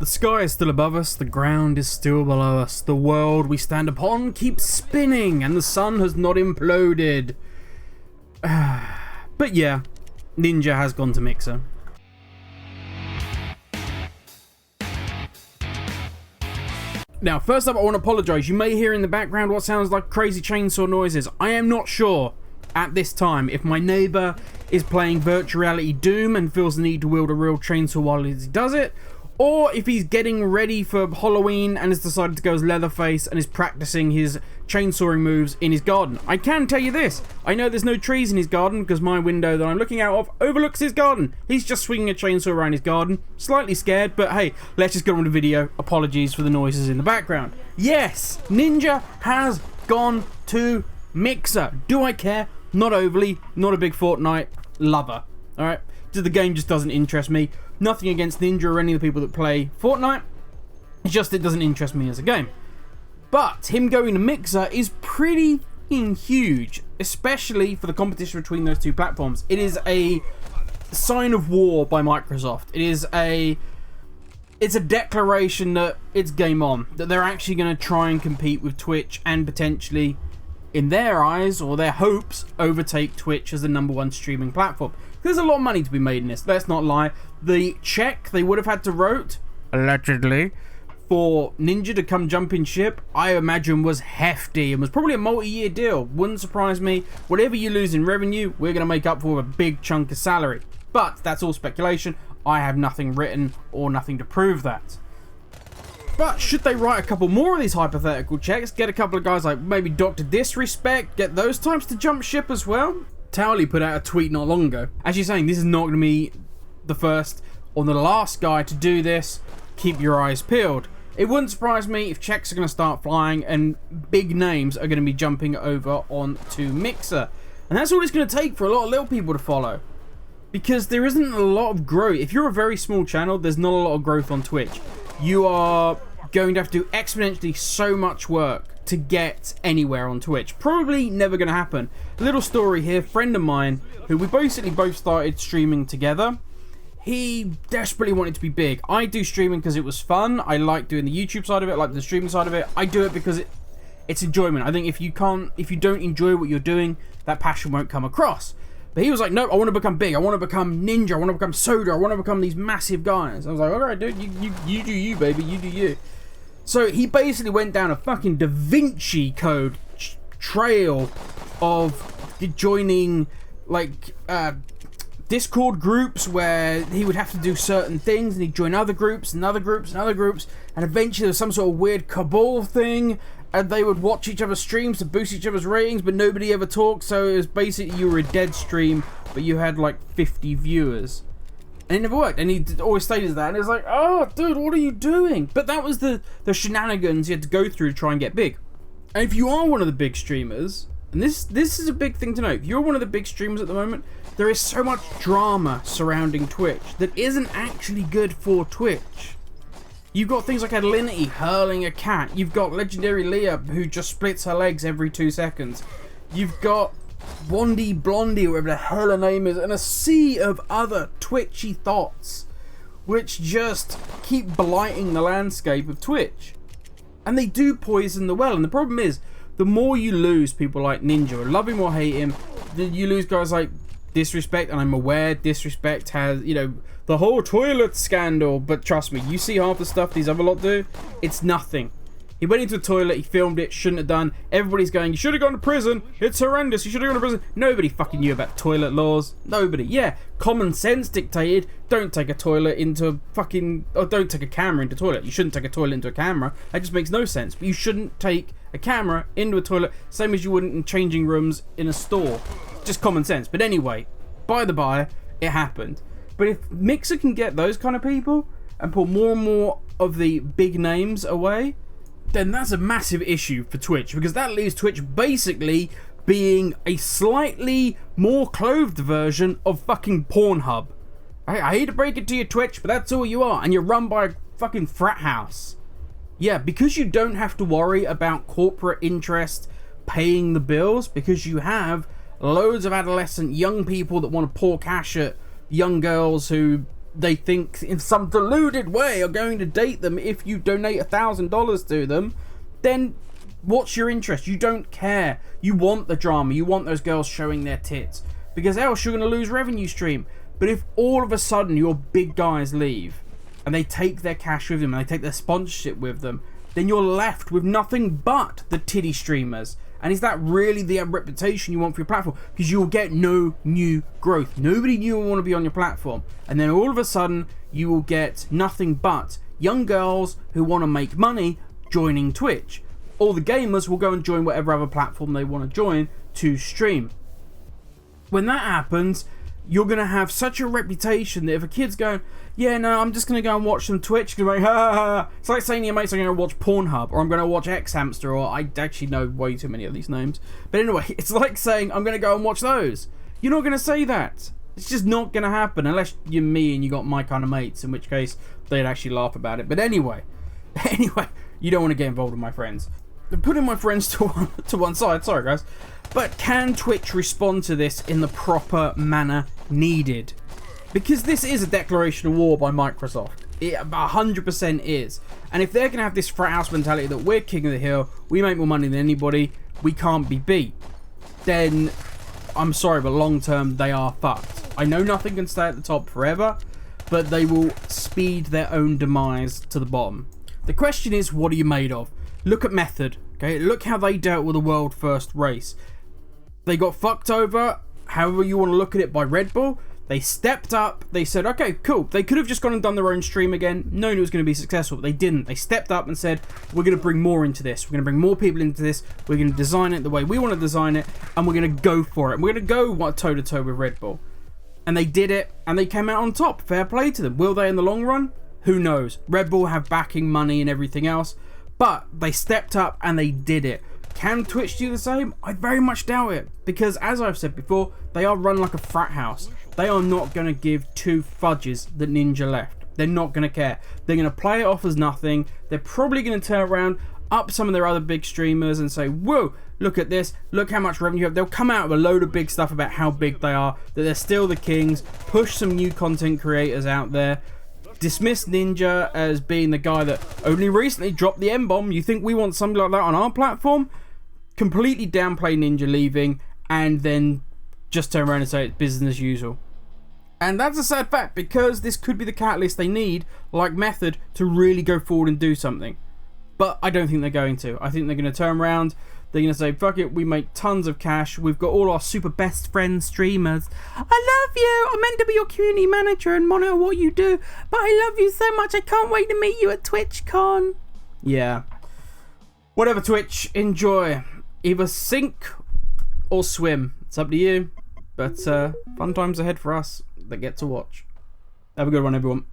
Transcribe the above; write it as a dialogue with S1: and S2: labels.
S1: The sky is still above us, the ground is still below us, the world we stand upon keeps spinning, and the sun has not imploded. But yeah, Ninja has gone to Mixer. Now, first up, I want to apologise. You may hear in the background what sounds like crazy chainsaw noises. I am not sure at this time if my neighbour is playing virtual reality Doom and feels the need to wield a real chainsaw while he does it, or if he's getting ready for Halloween and has decided to go as Leatherface and is practicing his chainsawing moves in his garden. I can tell you this, I know there's no trees in his garden because my window that I'm looking out of overlooks his garden. He's just swinging a chainsaw around his garden, slightly scared, but hey, let's just get on with the video. Apologies for the noises in the background. Yes, Ninja has gone to Mixer. Do I care? Not overly, not a big Fortnite lover, alright? The game just doesn't interest me. Nothing against Ninja or any of the people that play Fortnite. It's just it doesn't interest me as a game. But him going to Mixer is pretty huge, especially for the competition between those two platforms. It is a sign of war by Microsoft. It's a declaration that it's game on, that they're actually going to try and compete with Twitch and potentially, in their eyes or their hopes, overtake Twitch as the #1 streaming platform. There's a lot of money to be made in this, let's not lie. The check they would have had to wrote, allegedly, for Ninja to come jump in ship, I imagine was hefty and was probably a multi-year deal. Wouldn't surprise me. Whatever you lose in revenue, we're going to make up for with a big chunk of salary. But that's all speculation. I have nothing written or nothing to prove that. But should they write a couple more of these hypothetical checks, get a couple of guys like maybe Dr. Disrespect, get those types to jump ship as well? Towley put out a tweet not long ago, actually saying this is not going to be the first or the last guy to do this. Keep your eyes peeled. It wouldn't surprise me if checks are going to start flying and big names are going to be jumping over onto Mixer. And that's all it's going to take for a lot of little people to follow. Because there isn't a lot of growth. If you're a very small channel, there's not a lot of growth on Twitch. You are going to have to do exponentially so much work to get anywhere on Twitch. Probably never going to happen. A little story here, friend of mine, who we basically both started streaming together. He desperately wanted to be big. I do streaming because it was fun. I like doing the YouTube side of it, I like the streaming side of it. I do it because it's enjoyment. I think if you don't enjoy what you're doing, that passion won't come across. But he was like, no, I want to become big. I want to become Ninja. I want to become Soda. I want to become these massive guys. I was like, all right, dude, you do you, baby. You do you. So he basically went down a fucking Da Vinci Code trail of joining, like, Discord groups where he would have to do certain things, and he'd join other groups and other groups and other groups, and eventually there was some sort of weird cabal thing, and they would watch each other's streams to boost each other's ratings, but nobody ever talked, so it was basically you were a dead stream, but you had like 50 viewers. And it never worked, and he always stated that, and it was like, oh, dude, what are you doing? But that was the shenanigans you had to go through to try and get big. And if you are one of the big streamers, and this is a big thing to know, if you're one of the big streamers at the moment, there is so much drama surrounding Twitch that isn't actually good for Twitch. You've got things like Alinity hurling a cat. You've got Legendary Leah who just splits her legs every 2 seconds. You've got Blondie, whatever the hell her name is, and a sea of other twitchy thoughts which just keep blighting the landscape of Twitch. And they do poison the well. And the problem is, the more you lose people like Ninja, love him or hate him, you lose guys like Disrespect, and I'm aware Disrespect has, you know, the whole toilet scandal, but trust me, you see half the stuff these other lot do, it's nothing. He went into a toilet, he filmed it, shouldn't have done. Everybody's going, you should have gone to prison, it's horrendous, you should have gone to prison. Nobody fucking knew about toilet laws. Nobody. Yeah, common sense dictated, don't take a toilet into a fucking, or don't take a camera into a toilet. You shouldn't take a toilet into a camera, that just makes no sense. But you shouldn't take a camera into a toilet, same as you wouldn't in changing rooms in a store. Just common sense. But anyway, by the by, it happened. But if Mixer can get those kind of people and pull more and more of the big names away, then that's a massive issue for Twitch, because that leaves Twitch basically being a slightly more clothed version of fucking Pornhub. I hate to break it to you, Twitch, but that's all you are, and you're run by a fucking frat house. Yeah, because you don't have to worry about corporate interest paying the bills, because you have loads of adolescent young people that want to pour cash at young girls who they think in some deluded way are going to date them if you donate $1,000 to them, then what's your interest? You don't care. You want the drama. You want those girls showing their tits, because else you're going to lose revenue stream. But if all of a sudden your big guys leave and they take their cash with them and they take their sponsorship with them, then you're left with nothing but the titty streamers. And is that really the reputation you want for your platform? Because you'll get no new growth. Nobody new will want to be on your platform. And then all of a sudden, you will get nothing but young girls who want to make money joining Twitch. All the gamers will go and join whatever other platform they want to join to stream. When that happens, you're going to have such a reputation that if a kid's going, yeah, no, I'm just going to go and watch some Twitch, you're like, ha, ha, ha. It's like saying to your mates, I'm going to watch Pornhub, or I'm going to watch X Hamster, or I actually know way too many of these names. But anyway, it's like saying, I'm going to go and watch those. You're not going to say that. It's just not going to happen unless you're me and you got my kind of mates, in which case they'd actually laugh about it. But anyway, you don't want to get involved with my friends. Putting my friends to one side, sorry guys. But can Twitch respond to this in the proper manner needed? Because this is a declaration of war by Microsoft. It 100% is. And if they're going to have this frat house mentality that we're king of the hill, we make more money than anybody, we can't be beat, then I'm sorry, but long term they are fucked. I know nothing can stay at the top forever, but they will speed their own demise to the bottom. The question is, what are you made of? Look at Method, okay? Look how they dealt with the world first race. They got fucked over, however you want to look at it, by Red Bull. They stepped up. They said, okay, cool. They could have just gone and done their own stream again, knowing it was going to be successful, but they didn't. They stepped up and said, we're going to bring more into this. We're going to bring more people into this. We're going to design it the way we want to design it, and we're going to go for it. We're going to go toe-to-toe with Red Bull. And they did it, and they came out on top. Fair play to them. Will they in the long run? Who knows? Red Bull have backing, money, and everything else, but they stepped up and they did it. Can Twitch do the same? I very much doubt it, because as I've said before, they are run like a frat house. They are not going to give two fudges that Ninja left. They're not going to care. They're going to play it off as nothing. They're probably going to turn around, up some of their other big streamers and say, whoa, look at this. Look how much revenue you have. They'll come out with a load of big stuff about how big they are, that they're still the kings, push some new content creators out there, dismiss Ninja as being the guy that only recently dropped the M-bomb. You think we want something like that on our platform? Completely downplay Ninja leaving, and then just turn around and say it's business as usual. And that's a sad fact, because this could be the catalyst they need, like Method, to really go forward and do something. But I don't think they're going to. I think they're going to turn around. They're going to say, fuck it, we make tons of cash. We've got all our super best friend streamers. I love you. I'm meant to be your community manager and monitor what you do, but I love you so much. I can't wait to meet you at TwitchCon. Yeah. Whatever, Twitch. Enjoy. Either sink or swim. It's up to you. But fun times ahead for us that get to watch. Have a good one, everyone.